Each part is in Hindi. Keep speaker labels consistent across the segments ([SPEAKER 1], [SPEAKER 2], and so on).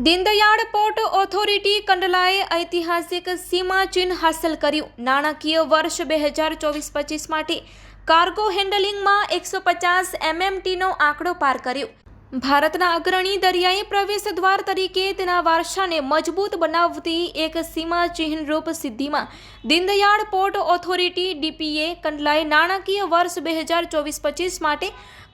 [SPEAKER 1] દીનદયાળ પોર્ટ ઓથોરિટી કંડલાએ ઐતિહાસિક સીમાચિહ્ન હાંસલ કર્યું। નાણાકીય વર્ષ 2024-25 માટે કાર્ગો હેન્ડલિંગમાં 150 MMTનો આંકડો પાર કર્યો। ભારતના અગ્રણી દરિયાઈ પ્રવેશ દ્વાર તરીકે તેના વારસાને મજબૂત બનાવતી એક સીમાચિહ્નરૂપ સિદ્ધિમાં દીનદયાળ પોર્ટ ઓથોરિટી DPA કંડલાએ નાણાકીય વર્ષ 2024-25 માટે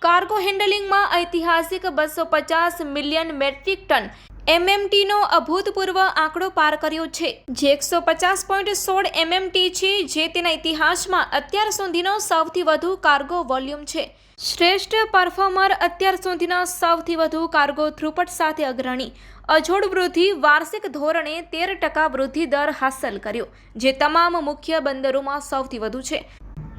[SPEAKER 1] કાર્ગો હેન્ડલિંગમાં ઐતિહાસિક 250 મિલિયન મેટ્રિક ટન MMTનો અભૂતપૂર્વ આંકડો પાર કર્યો છે, જે 150.16 MMT છે, જે તેના ઇતિહાસમાં અત્યાર સુધીનો સૌથી વધુ કાર્ગો વોલ્યુમ છે। શ્રેષ્ઠ પરફોર્મર અત્યાર સુધીના સૌથી વધુ કાર્ગો થ્રુપુટ સાથે અગ્રણી અજોડ વૃદ્ધિ વાર્ષિક ધોરણે 13% વૃદ્ધિ દર હાંસલ કર્યો, જે તમામ મુખ્ય બંદરોમાં સૌથી વધુ છે।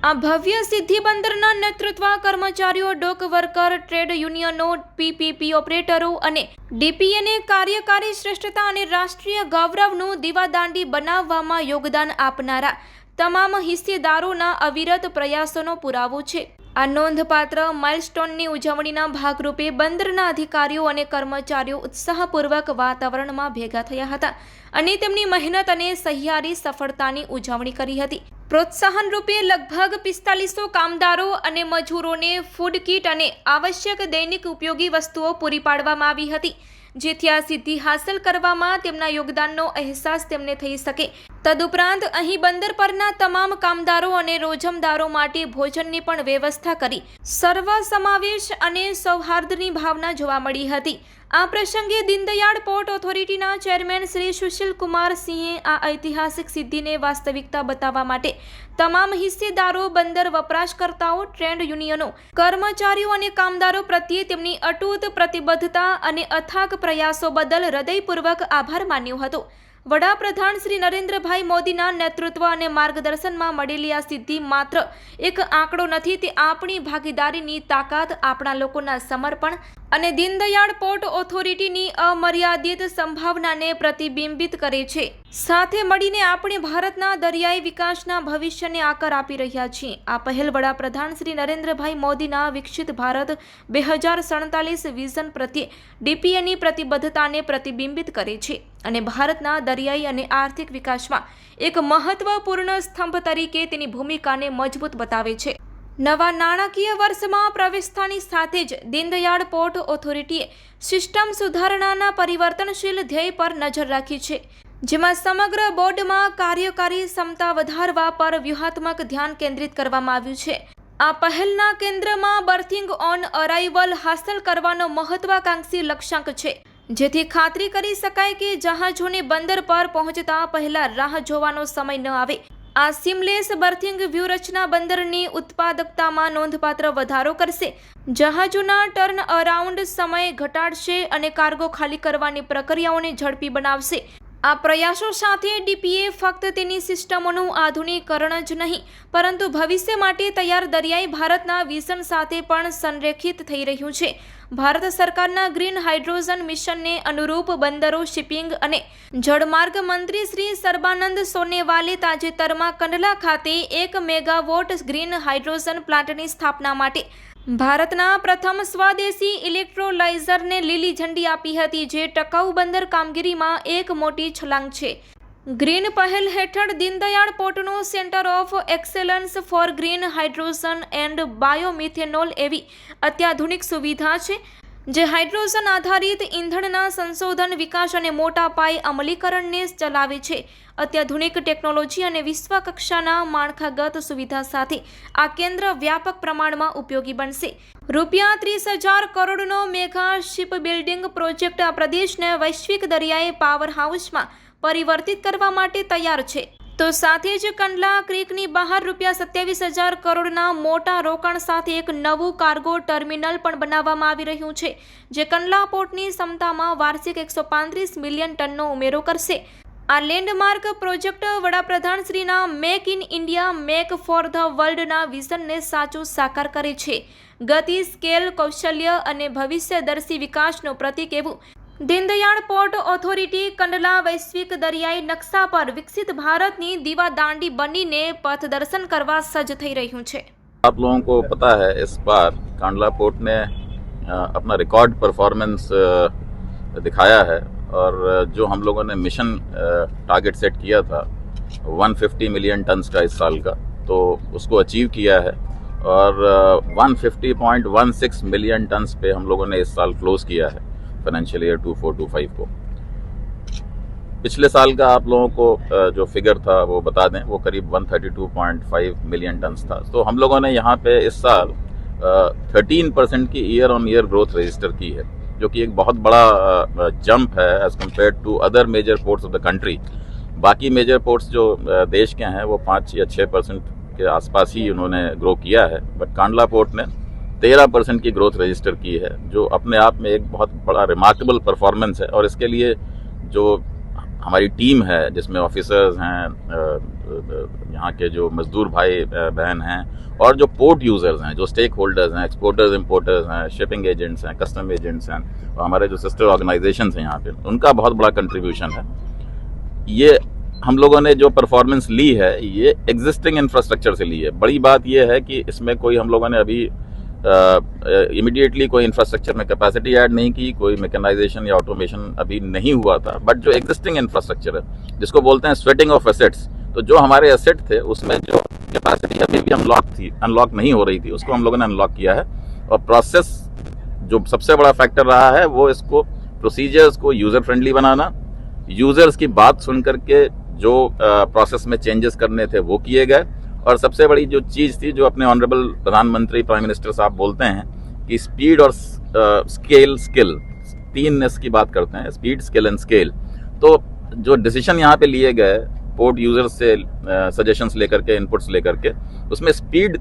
[SPEAKER 1] આ ભવ્ય સિદ્ધિ બંદરના નેતૃત્વ કર્મચારીઓ, ડોક વર્કર, ટ્રેડ યુનિયનો, PPP ઓપરેટરો અને DPAને કાર્યકારી શ્રેષ્ઠતા અને રાષ્ટ્રીય ગૌરવનું દીવાદાંડી બનાવવામાં યોગદાન આપનારા તમામ હિસ્સેદારોના અવિરત પ્રયાસોનો પુરાવો છે। આ નોંધપાત્ર માઇલસ્ટોનની ઉજવણીના ભાગરૂપે બંદરના અધિકારીઓ અને કર્મચારીઓ ઉત્સાહપૂર્વક વાતાવરણમાં ભેગા થયા હતા અને તેમની મહેનત અને સહિયારી સફળતાની ઉજવણી કરી હતી। પ્રોત્સાહન રૂપે લગભગ 4500 કામદારો અને મજૂરોને ફૂડ કીટ અને આવશ્યક દૈનિક ઉપયોગી વસ્તુઓ પૂરી પાડવામાં આવી હતી, જેથી આ સિદ્ધિ હાંસલ કરવામાં તેમના યોગદાનનો અહેસાસ તેમને થઈ શકે। તદુપરાંત અહીં બંદર પરના તમામ કામદારો અને રોજમદારો માટે ભોજનની પણ વ્યવસ્થા કરી સર્વ સમાવેશ અને સૌહાર્દની ભાવના જોવા મળી હતી। આ પ્રસંગે દીનદયાળ પોર્ટ ઓથોરિટીના ચેરમેન શ્રી સુશીલ કુમાર સિંહે આ ઐતિહાસિક સિદ્ધિને વાસ્તવિકતા બતાવવા માટે તમામ હિસ્સેદારો, બંદર વપરાશકર્તાઓ, ટ્રેડ યુનિયનો, કર્મચારીઓ અને કામદારો પ્રત્યે તેમની અતૂટ પ્રતિબદ્ધતા અને અથાગ પ્રયાસો બદલ હૃદયપૂર્વક આભાર માન્યો હતો। વડાપ્રધાન શ્રી નરેન્દ્રભાઈ મોદીના નેતૃત્વ અને માર્ગદર્શનમાં મળેલી આ સિદ્ધિ માત્ર એક આંકડો નથી, તે આપણી ભાગીદારીની તાકાત, આપણા લોકોના સમર્પણ અને દીનદયાળ પોર્ટ ઓથોરિટીની અમર્યાદિત સંભાવનાને પ્રતિબિંબિત કરે છે। સાથે મળીને આપણે ભારતના દરિયાઈ વિકાસના ભવિષ્યને આકાર આપી રહ્યા છીએ। આ પહેલ વડાપ્રધાન શ્રી નરેન્દ્રભાઈ મોદીના વિકસિત ભારત 2047 વિઝન પ્રત્યે DPAની પ્રતિબદ્ધતાને પ્રતિબિંબિત કરે છે અને ભારતના દરિયાઈ અને આર્થિક વિકાસમાં એક મહત્વપૂર્ણ સ્તંભ તરીકે તેની ભૂમિકાને મજબૂત બતાવે છે। નવા નાણાકીય વર્ષમાં પ્રવેશતાની સાથે જ દીનદયાળ પોર્ટ ઓથોરિટીએ સિસ્ટમ સુધારણાના પરિવર્તનશીલ ધ્યેય પર નજર રાખી છે, જેમાં સમગ્ર બોર્ડમાં કાર્યકારી ક્ષમતા વધારવા પર વ્યૂહાત્મક ધ્યાન કેન્દ્રિત કરવામાં આવ્યું છે। આ પહેલના કેન્દ્રમાં બર્થિંગ ઓન અરાઇવલ હાંસલ કરવાનો મહત્વાકાંક્ષી લક્ષ્યાંક છે, જેથી ખાતરી કરી શકાય કે જહાજોને બંદર પર પહોંચતા પહેલા રાહ જોવાનો સમય ન આવે। આ સિમલેસ બર્થિંગ વ્યૂહરચના બંદરની ઉત્પાદકતામાં નોંધપાત્ર વધારો કરશે, જહાજોના ટર્ન અરાઉન્ડ સમય ઘટાડશે અને કાર્ગો ખાલી કરવાની પ્રક્રિયાઓને ઝડપી બનાવશે। આ પ્રયાસો સાથે DPA ફક્ત તેની સિસ્ટમોનું આધુનિકીકરણ જ નહીં, પરંતુ ભવિષ્ય માટે તૈયાર દરિયાઈ ભારતના વિઝન સાથે પણ સંરેખિત થઈ રહ્યું છે। ભારત સરકારના ગ્રીન હાઇડ્રોજન મિશનને અનુરૂપ બંદરો, શિપિંગ અને જળમાર્ગ મંત્રી શ્રી સર્બાનંદ સોનોવાલે તાજેતરમાં કંડલા ખાતે 1 મેગાવોટ ગ્રીન હાઇડ્રોજન પ્લાન્ટની સ્થાપના માટે ભારતના પ્રથમ સ્વદેશી ઇલેક્ટ્રોલાઇઝરને લીલી ઝંડી આપી હતી, જે ટકાઉ બંદર કામગીરીમાં એક મોટી છલાંગ છે। ગ્રીન પહેલ હેઠળ દીનદયાળ પોર્ટનું centre of excellence for green hydrogen and biomethanol એવી અત્યાધુનિક સુવિધા છે, જે હાઇડ્રોજન આધારિત ઇંધણના સંશોધન, વિકાસ અને મોટા પાયે અમલીકરણને ચલાવે છે। અત્યાધુનિક ટેકનોલોજી અને વિશ્વ કક્ષાના માળખાગત સુવિધા સાથે આ કેન્દ્ર વ્યાપક પ્રમાણમાં ઉપયોગી બનશે। રૂપિયા 30,000 કરોડનો મેગા શિપ બિલ્ડિંગ પ્રોજેક્ટ આ પ્રદેશને વૈશ્વિક દરિયાઈ પાવર હાઉસમાં પરિવર્તિત કરવા માટે તૈયાર છે। તો સાથે જ કંડલા ક્રીકની બહાર રૂપિયા 27,000 કરોડના મોટા રોકાણ સાથે એક નવું કાર્ગો ટર્મિનલ પણ બનાવવામાં આવી રહ્યું છે, જે કંડલા પોર્ટની ક્ષમતામાં વાર્ષિક 135 મિલિયન ટનનો ઉમેરો કરશે। આ લેન્ડમાર્ક પ્રોજેક્ટ વડાપ્રધાન શ્રીના make in India, make for the વર્લ્ડના વિઝનને સાચું સાકાર કરે છે। ગતિ, સ્કેલ, કૌશલ્ય અને ભવિષ્યદર્શી વિકાસનું પ્રતીક એવું દીનદયાળ પોર્ટ ઓથોરિટી કંડલા વૈશ્વિક દરિયાઈ નકશા પર વિકસિત ભારતની દીવાદાંડી બનીને પથદર્શન કરવા સજ્જ થઈ રહ્યું છે।
[SPEAKER 2] आप लोगों को पता है इस बार कांडला पोर्ट ने अपना रिकॉर्ड परफॉर्मेंस दिखाया है और जो हम लोगों ने मिशन टारगेट सेट किया था 150 मिलियन टन्स का इस साल का, तो उसको अचीव किया है और 150.16 मिलियन टन्स पे हम लोगों ने इस साल क्लोज किया है फाइनेंशियल ईयर 24-25 को। पिछले साल का आप लोगों को जो फिगर था वो बता दें, वो करीब 132.5 मिलियन टन्स था। तो हम लोगों ने यहाँ पे इस साल 13% की year on year growth register की है, जो कि एक बहुत बड़ा जंप है as compared to other major ports of the country. बाकी मेजर पोर्ट्स जो देश के हैं वो 5 या 6% के आसपास ही उन्होंने ग्रो किया है, बट कांडला पोर्ट ने 13% की ग्रोथ रजिस्टर की है, जो अपने आप में एक बहुत बड़ा रिमार्केबल परफॉर्मेंस है। और इसके लिए जो हमारी टीम है, जिसमें ऑफिसर्स हैं, यहाँ के जो मजदूर भाई बहन हैं, और जो पोर्ट यूजर्स हैं, जो स्टेक होल्डर्स हैं, एक्सपोर्टर्स इंपोर्टर्स हैं, शिपिंग एजेंट्स हैं, कस्टम एजेंट्स हैं, और हमारे जो सिस्टर ऑर्गेनाइजेशंस हैं यहाँ पे, उनका बहुत बड़ा कंट्रीब्यूशन है। ये हम लोगों ने जो परफॉर्मेंस ली है ये एग्जिस्टिंग इंफ्रास्ट्रक्चर से ली है। बड़ी बात ये है कि इसमें कोई हम लोगों ने अभी इमीडिएटली कोई इंफ्रास्ट्रक्चर में कैपेसिटी ऐड नहीं की, कोई मैकेनाइजेशन या ऑटोमेशन अभी नहीं हुआ था, बट जो एग्जिस्टिंग इंफ्रास्ट्रक्चर है, जिसको बोलते हैं स्वेटिंग ऑफ एसेट्स, तो जो हमारे एसेट थे उसमें जो कैपेसिटी अभी भी अनलॉक नहीं हो रही थी, उसको हम लोगों ने अनलॉक किया है। और प्रोसेस जो सबसे बड़ा फैक्टर रहा है वो इसको प्रोसीजर्स को यूजर फ्रेंडली बनाना, यूजर्स की बात सुन करके जो प्रोसेस में चेंजेस करने थे वो किए गए। और सबसे बड़ी जो चीज थी, जो अपने ऑनरेबल प्रधानमंत्री प्राइम मिनिस्टर साहब बोलते हैं कि स्पीड और स्किल, 3 एस की बात करते हैं, स्पीड, स्किल एंड स्केल। तो जो डिसीजन यहाँ पे लिए गए पोर्ट यूजर्स से सजेशंस लेकर के, इनपुट्स लेकर के, उसमें स्पीड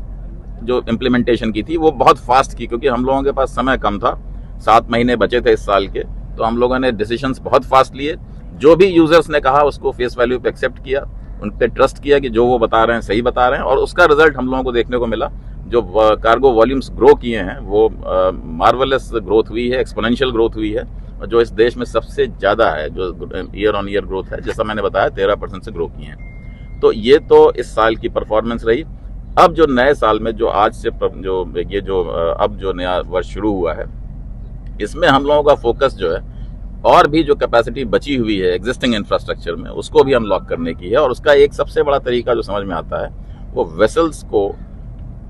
[SPEAKER 2] जो इम्प्लीमेंटेशन की थी वो बहुत फास्ट की, क्योंकि हम लोगों के पास समय कम था, 7 महीने बचे थे इस साल के। तो हम लोगों ने डिसीजंस बहुत फास्ट लिए, जो भी यूजर्स ने कहा उसको फेस वैल्यू पे एक्सेप्ट किया, उन पे ट्रस्ट किया कि जो वो बता रहे हैं सही बता रहे हैं, और उसका रिजल्ट हम लोगों को देखने को मिला। जो कार्गो वॉल्यूम्स ग्रो किए हैं वो मार्वेलस ग्रोथ हुई है, एक्सपोनेंशियल ग्रोथ हुई है, और जो इस देश में सबसे ज्यादा है, जो ईयर ऑन ईयर ग्रोथ है, जैसा मैंने बताया 13% से ग्रो किए हैं। तो ये तो इस साल की परफॉर्मेंस रही। अब जो नए साल में जो आज से अब जो नया वर्ष शुरू हुआ है, इसमें हम लोगों का फोकस जो है और भी जो कैपेसिटी बची हुई है एग्जिस्टिंग इंफ्रास्ट्रक्चर में, उसको भी अनलॉक करने की है। और उसका एक सबसे बड़ा तरीका जो समझ में आता है वो वेसल्स को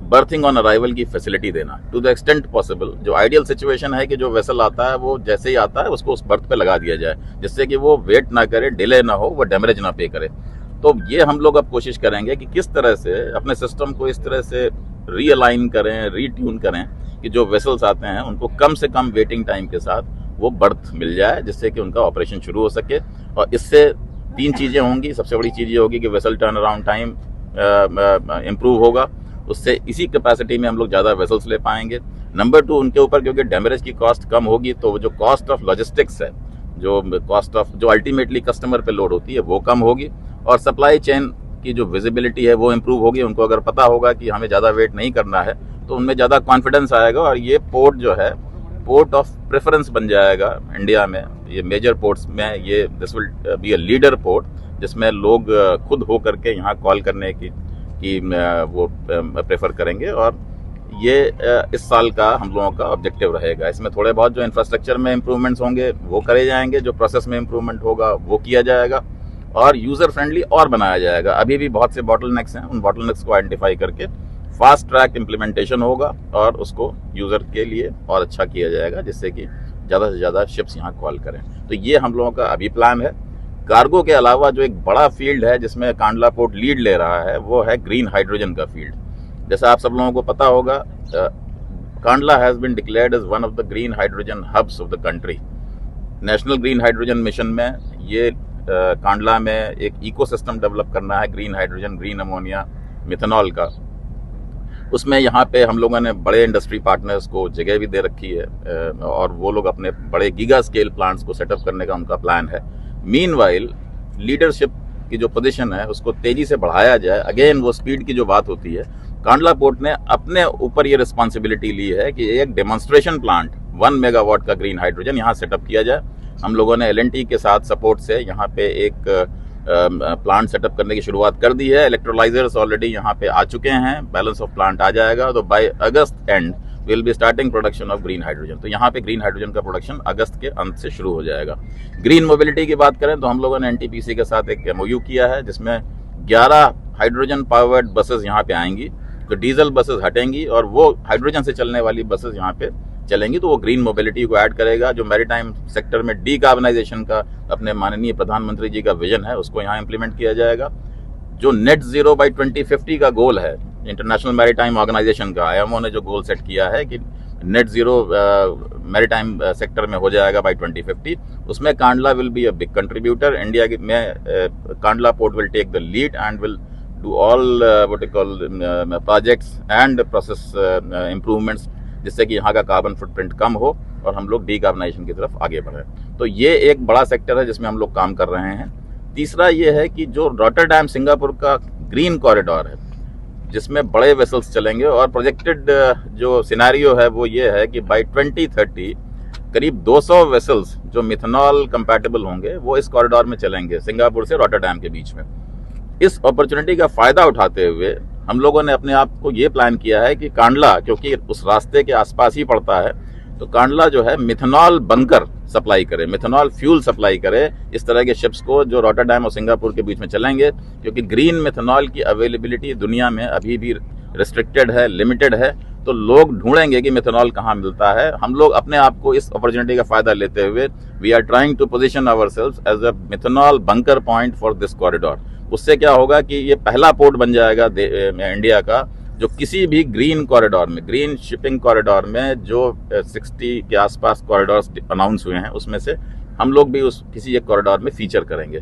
[SPEAKER 2] बर्थिंग ऑन अराइवल की फैसिलिटी देना टू द एक्सटेंट पॉसिबल। जो आइडियल सिचुएशन है कि जो वेसल आता है वो जैसे ही आता है उसको उस बर्थ पे लगा दिया जाए, जिससे कि वो वेट ना करे, डिले ना हो, वो डैमेज ना पे करे। तो ये हम लोग अब कोशिश करेंगे कि किस तरह से अपने सिस्टम को इस तरह से रीअलाइन करें, रीट्यून करें कि जो वेसल्स आते हैं उनको कम से कम वेटिंग टाइम के साथ वो बर्थ मिल जाए, जिससे कि उनका ऑपरेशन शुरू हो सके। और इससे 3 चीजें होंगी। सबसे बड़ी चीज ये होगी कि vessel turn around time improve होगा, उससे इसी कैपेसिटी में हम लोग ज्यादा वेसल्स ले पाएंगे। नंबर 2, उनके ऊपर क्योंकि डैमेज की कॉस्ट कम होगी, तो जो कॉस्ट ऑफ लॉजिस्टिक्स है, जो कॉस्ट ऑफ जो अल्टीमेटली कस्टमर पे लोड होती है वो कम होगी, और सप्लाई चेन की जो विजिबिलिटी है वो इम्प्रूव होगी। उनको अगर पता होगा कि हमें ज्यादा वेट नहीं करना है तो उनमें ज्यादा कॉन्फिडेंस आएगा, और ये पोर्ट जो है पोर्ट ऑफ प्रेफरेंस बन जाएगा इंडिया में। ये मेजर पोर्ट्स में ये this will be a leader port, जिसमें लोग खुद हो करके यहाँ कॉल करने की वो प्रेफर करेंगे। और ये इस साल का हम लोगों का ऑब्जेक्टिव रहेगा। इसमें थोड़े बहुत जो इंफ्रास्ट्रक्चर में इंप्रूवमेंट्स होंगे वो करे जाएंगे, जो प्रोसेस में इंप्रूवमेंट होगा वो किया जाएगा, और यूजर फ्रेंडली और बनाया जाएगा। अभी भी बहुत से बॉटलनेक्स हैं, उन बॉटलनेक्स को आइडेंटिफाई करके फास्ट ट्रैक इम्प्लीमेंटेशन होगा और उसको यूजर के लिए और अच्छा किया जाएगा, जिससे कि ज्यादा से ज्यादा शिप्स यहाँ कॉल करें। तो ये हम लोगों का अभी प्लान है। कार्गो के अलावा जो एक बड़ा फील्ड है जिसमें कांडला पोर्ट लीड ले रहा है वो है ग्रीन हाइड्रोजन का फील्ड। जैसा आप सब लोगों को पता होगा, Kandla has been declared as one of the green hydrogen hubs of the country. National green hydrogen mission में ये कांडला में एक इकोसिस्टम डेवलप करना है green hydrogen, green ammonia, methanol का। उसमें यहाँ पे हम लोगों ने बड़े इंडस्ट्री पार्टनर्स को जगह भी दे रखी है, और वो लोग अपने बड़े गीगा स्केल प्लांट्स को सेटअप करने का उनका प्लान है। मीनवाइल लीडरशिप की जो पोजीशन है उसको तेजी से बढ़ाया जाए। अगेन वो स्पीड की जो बात होती है, कांडला पोर्ट ने अपने ऊपर ये रिस्पॉन्सिबिलिटी ली है कि एक डेमोन्स्ट्रेशन प्लांट 1 मेगावाट का ग्रीन हाइड्रोजन यहाँ सेटअप किया जाए। हम लोगों ने L&T के साथ सपोर्ट से यहाँ पे एक प्लांट सेटअप करने की शुरुआत कर दी है। इलेक्ट्रोलाइजर्स ऑलरेडी यहाँ पे आ चुके हैं, बैलेंस ऑफ प्लांट आ जाएगा। तो by August end will be starting production of green hydrogen. तो यहाँ पे ग्रीन हाइड्रोजन का प्रोडक्शन अगस्त के अंत से शुरू हो जाएगा। ग्रीन मोबिलिटी की बात करें तो हम लोगों ने एनटीपीसी के साथ एक MOU किया है, जिसमें 11 हाइड्रोजन पावर्ड बसेस यहाँ पे आएंगी। तो डीजल बसेस हटेंगी और वो हाइड्रोजन से चलने वाली बसेस यहाँ पे चलेंगी, तो वो ग्रीन मोबिलिटी को ऐड करेगा। जो मैरीटाइम सेक्टर में डीकार्बनाइजेशन का अपने माननीय प्रधानमंत्री जी का विजन है, उसको यहाँ इंप्लीमेंट किया जाएगा। जो नेट जीरो बाई 2050 का गोल है इंटरनेशनल मैरीटाइम ऑर्गेनाइजेशन का, IMO ने जो गोल सेट किया है कि नेट जीरो मैरीटाइम सेक्टर में हो जाएगा बाई 2050, उसमें Kandla will be a big contributor. India में Kandla port will take the lead and will do all what you call projects and process improvements, जिससे कि यहाँ का कार्बन फुटप्रिंट कम हो और हम लोग डीकार्बनाइजेशन की तरफ आगे बढ़ें। तो ये एक बड़ा सेक्टर है जिसमें हम लोग काम कर रहे हैं। तीसरा ये है कि जो रॉटरडैम सिंगापुर का ग्रीन कॉरिडोर है, जिसमें बड़े वेसल्स चलेंगे, और प्रोजेक्टेड जो सिनेरियो है वो ये है कि बाय 2030 करीब 200 वेसल्स जो मिथनॉल कंपैटिबल होंगे वो इस कॉरिडोर में चलेंगे सिंगापुर से रॉटरडैम के बीच में। इस अपॉर्चुनिटी का फायदा उठाते हुए हम लोगों ने अपने आप को ये प्लान किया है कि कांडला, क्योंकि उस रास्ते के आसपास ही पड़ता है, तो कांडला जो है मिथनॉल बनकर सप्लाई करे, मिथनॉल फ्यूल सप्लाई करे इस तरह के शिप्स को जो रॉटरडैम और सिंगापुर के बीच में चलेंगे, क्योंकि ग्रीन मिथनॉल की अवेलेबिलिटी दुनिया में अभी भी रिस्ट्रिक्टेड है, लिमिटेड है। तो लोग ढूंढेंगे कि मिथनॉल कहाँ मिलता है। हम लोग अपने आप को इस अपॉर्चुनिटी का फायदा लेते हुए we are trying to position ourselves as a methanol bunker point for this corridor. उससे क्या होगा कि ये पहला पोर्ट बन जाएगा इंडिया का जो किसी भी ग्रीन कॉरिडोर में, ग्रीन शिपिंग कॉरिडोर में जो 60 के आसपास कॉरिडोर्स अनाउंस हुए हैं, उसमें से हम लोग भी उस किसी एक कॉरिडोर में फीचर करेंगे।